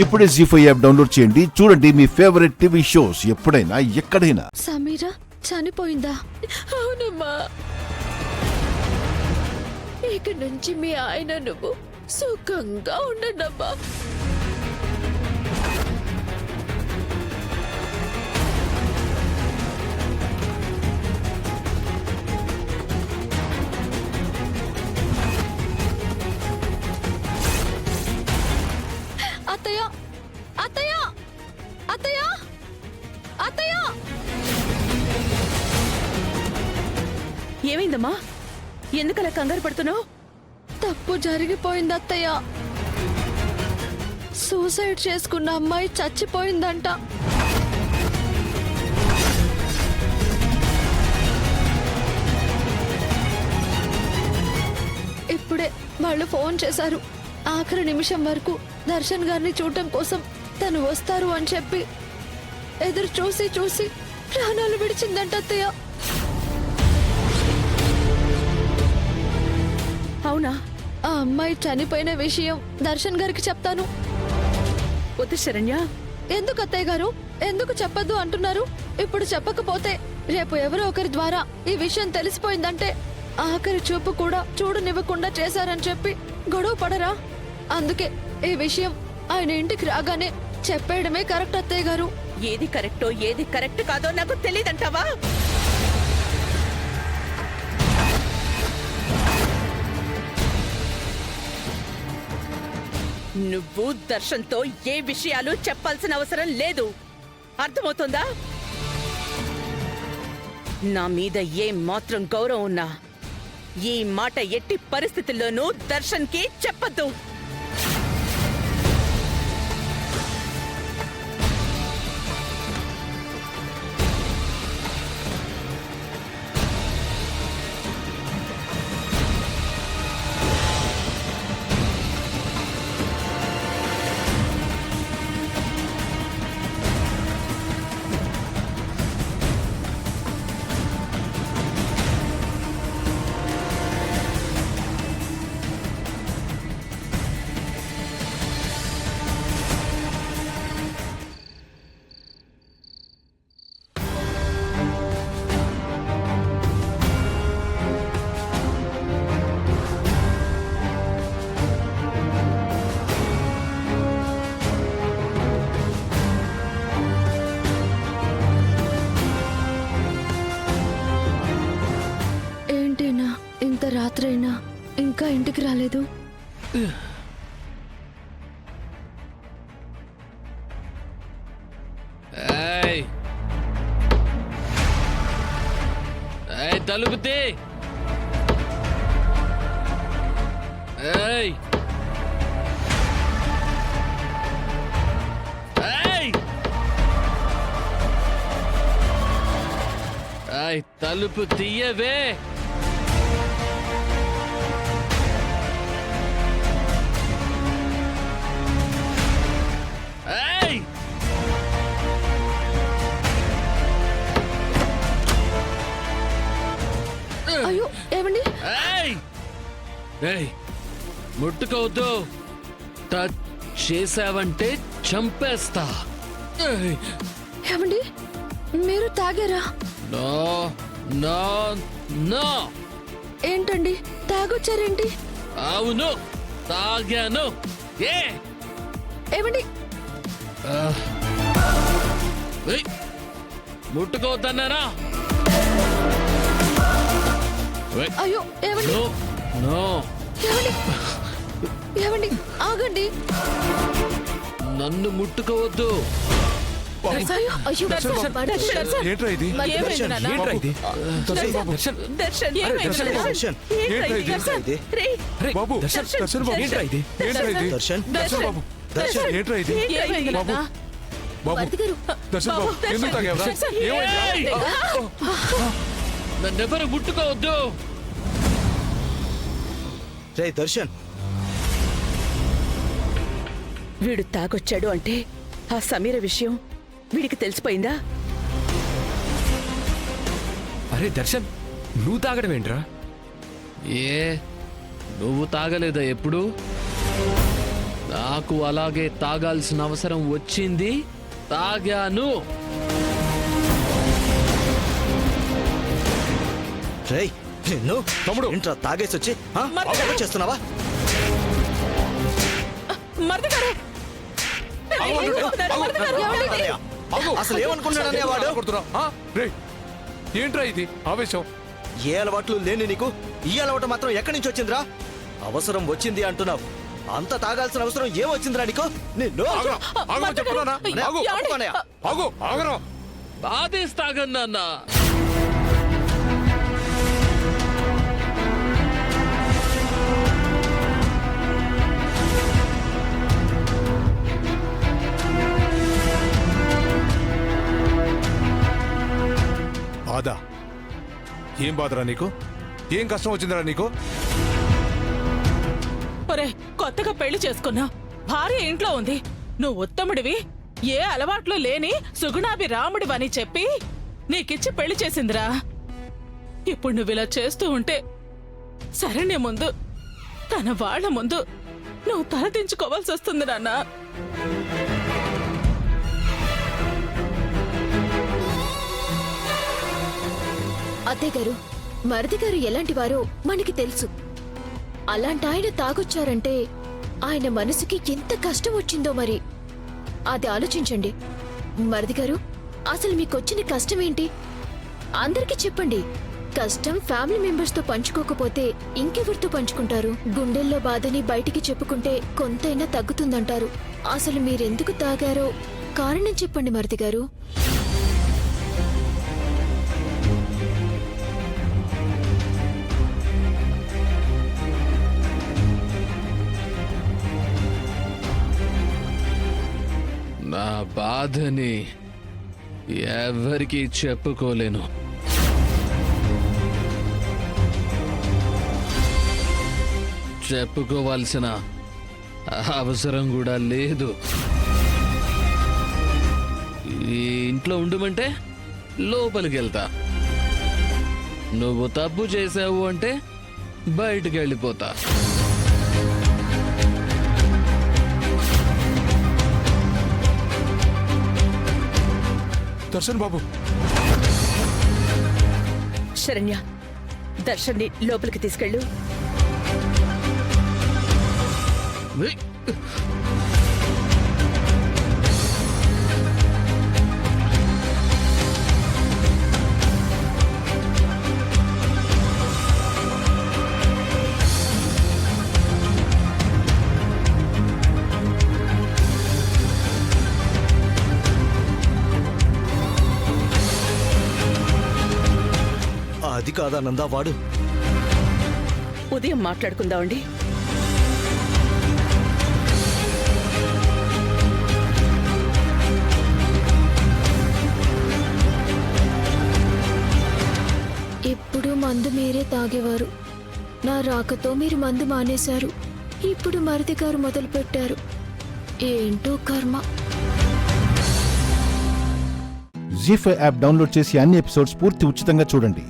ఇప్పుడే జీ5 app download చేయండి. చూడండి మీ ఫేవరెట్ టీవీ షోస్ ఎప్పుడైనా ఎక్కడైనా. సమీరా చనిపోయిందా? అవునమ్మా. ఇక నుంచి మీ ఆయన నువ్వు సుఖంగా ఉండండమ్మా. అత్తయ్య అత్తయ్య అత్తయ్య అత్తయ్య! ఏమైందమ్మా? ఎందుకలా కంగారు పడుతున్నావు? తప్పు జరిగిపోయింది అత్తయ్య. సూసైడ్ చేసుకున్న అమ్మాయి చచ్చిపోయిందంట. ఇప్పుడే వాళ్ళు ఫోన్ చేశారు. ఆఖరి నిమిషం వరకు దర్శన్ గారిని చూడటం కోసం తను వస్తారు అని చెప్పి ఎదురు చూసి చూసి ప్రాణాలు విడిచిందంట అత్తయ్య. అవునా? ఆ అమ్మాయి చనిపోయిన విషయం దర్శన్ గారికి చెప్తాను. వద్దు శరణ్య. ఎందుకు అత్తయ్య గారు? ఎందుకు చెప్పొద్దు అంటున్నారు? ఇప్పుడు చెప్పకపోతే రేపు ఎవరో ఒకరి ద్వారా ఈ విషయం తెలిసిపోయిందంటే ఆఖరి చూపు కూడా చూడనివ్వకుండా చేశారని చెప్పి గొడవ పడరా? అందుకే ఈ విషయం ఆయన ఇంటికి రాగానే చెప్పేయడమే కరెక్ట్ అత్తయ్య గారు. ఏది కరెక్టో ఏది కరెక్ట్ కాదో నాకు తెలియదంటావా? నువ్వు దర్శన్తో ఏ విషయాలు చెప్పాల్సిన అవసరం లేదు. అర్థమవుతుందా? నా మీద ఏ మాత్రం గౌరవం ఉన్నా ఈ మాట ఎట్టి పరిస్థితుల్లోనూ దర్శన్కి చెప్పద్దు. రాత్రైనా ఇంకా ఇంటికి రాలేదు. తలుపు తీ. తలుపు తీయవే. అయ్యో ఏమండి? ముట్టుకోవద్దు. టచ్ చేసావంటే చంపేస్తా. ఏమండి మీరు తాగారా? No no no. ఏంటండి తాగొచ్చారేంటి? అవును తాగాను. ఏమండి ముట్టుకోవద్దన్నారా? అయ్యో ఏమండి? నో. ఏమండి ఏమండి ఆగండి. నన్ను ముట్టుకోవద్దు. ఏంట్రా ఇది? బాబు దర్శన్ బాబు ఏంట్రా ఇది? దర్శన్ బాబు ఏంట్రా ఇది? బాబు బాబు దర్శన్ బాబు ఎందుకు తాగావురా? నన్నెవరు ముట్టుకోవద్దు. దర్శన్ వీడు తాగొచ్చాడు అంటే ఆ సమీర విషయం వీడికి తెలిసిపోయిందా? అరే దర్శన్, నువ్వు తాగడం ఏంట్రా? నువ్వు తాగలేదా ఎప్పుడు? నాకు అలాగే తాగాల్సిన అవసరం వచ్చింది, తాగాను. రేయ్ నిన్ను తమ్ముడు. ఇంట్లో తాగేసి వచ్చి చేస్తున్నావా? మరిది గారు! మరిది గారు! అసలు ఏమనుకున్నాడనే వాడు? రేయ్ ఏంట్రా ఇది ఆవేశం? ఏ అలవాట్లు లేని నీకు ఈ అలవాటు మాత్రం ఎక్కడి నుంచి వచ్చిందిరా? అవసరం వచ్చింది అంటున్నావు, అంత తాగాల్సిన అవసరం ఏమొచ్చిందిరా నీకు? నిన్ను ఆగమని చెప్తున్నానా? ఆగు, అన్నయ్య. ఆగు, ఆగరా. బాధేసి తాగను నాన్న. బాధ? ఏం బాధరా నీకు? ఏం కష్టం వచ్చిందిరా నీకు? ఒరే, కొత్తగా పెళ్లి చేసుకున్నా, భార్య ఇంట్లో ఉంది, నువ్వు ఉత్తముడివి, ఏ అలవాట్లు లేని సుగుణాభి రాముడివని చెప్పి నీకిచ్చి పెళ్లి చేసిందిరా. ఇప్పుడు నువ్విలా చేస్తూ ఉంటే శరణ్య ముందు, తన వాళ్ళ ముందు నువ్వు తలదించుకోవాల్సి వస్తుంది నాన్న. అత్తయ్య గారు, మరిది గారు ఎలాంటి వారో మనకి తెలుసు. అలాంటి ఆయన తాగొచ్చారంటే ఆయన మనసుకి ఎంత కష్టం వచ్చిందో మరి అది ఆలోచించండి. మరిది గారు, అసలు మీకొచ్చిన కష్టం ఏంటి? అందరికీ చెప్పండి. కష్టం ఫ్యామిలీ మెంబర్స్ తో పంచుకోకపోతే ఇంకెవరితో పంచుకుంటారు? గుండెల్లో బాధని బయటికి చెప్పుకుంటే కొంతైనా తగ్గుతుందంటారు. అసలు మీరెందుకు తాగారో కారణం చెప్పండి మరిది గారు. నా బాధని ఎవరికీ చెప్పుకోలేను. చెప్పుకోవాల్సిన అవసరం కూడా లేదు. ఈ ఇంట్లో ఉండమంటే లోపలికి వెళ్తా. నువ్వు తప్పు చేసావు అంటే బయటికి వెళ్ళిపోతా. దర్శన్ బాబు, శరణ్య, దర్శన్ని లోపలికి తీసుకెళ్ళు. వెయ్. అది కాదానందా వాడు. ఉదయం మాట్లాడుకుందామండి. ఎప్పుడు మందు మీరే తాగేవారు. నా రాకతో మీరు మందు మానేశారు. ఇప్పుడు మరిది గారు మొదలు పెట్టారు. ఏంటో కర్మ. జీ5 యాప్ డౌన్లోడ్ చేసి అన్ని ఎపిసోడ్స్ పూర్తి ఉచితంగా చూడండి.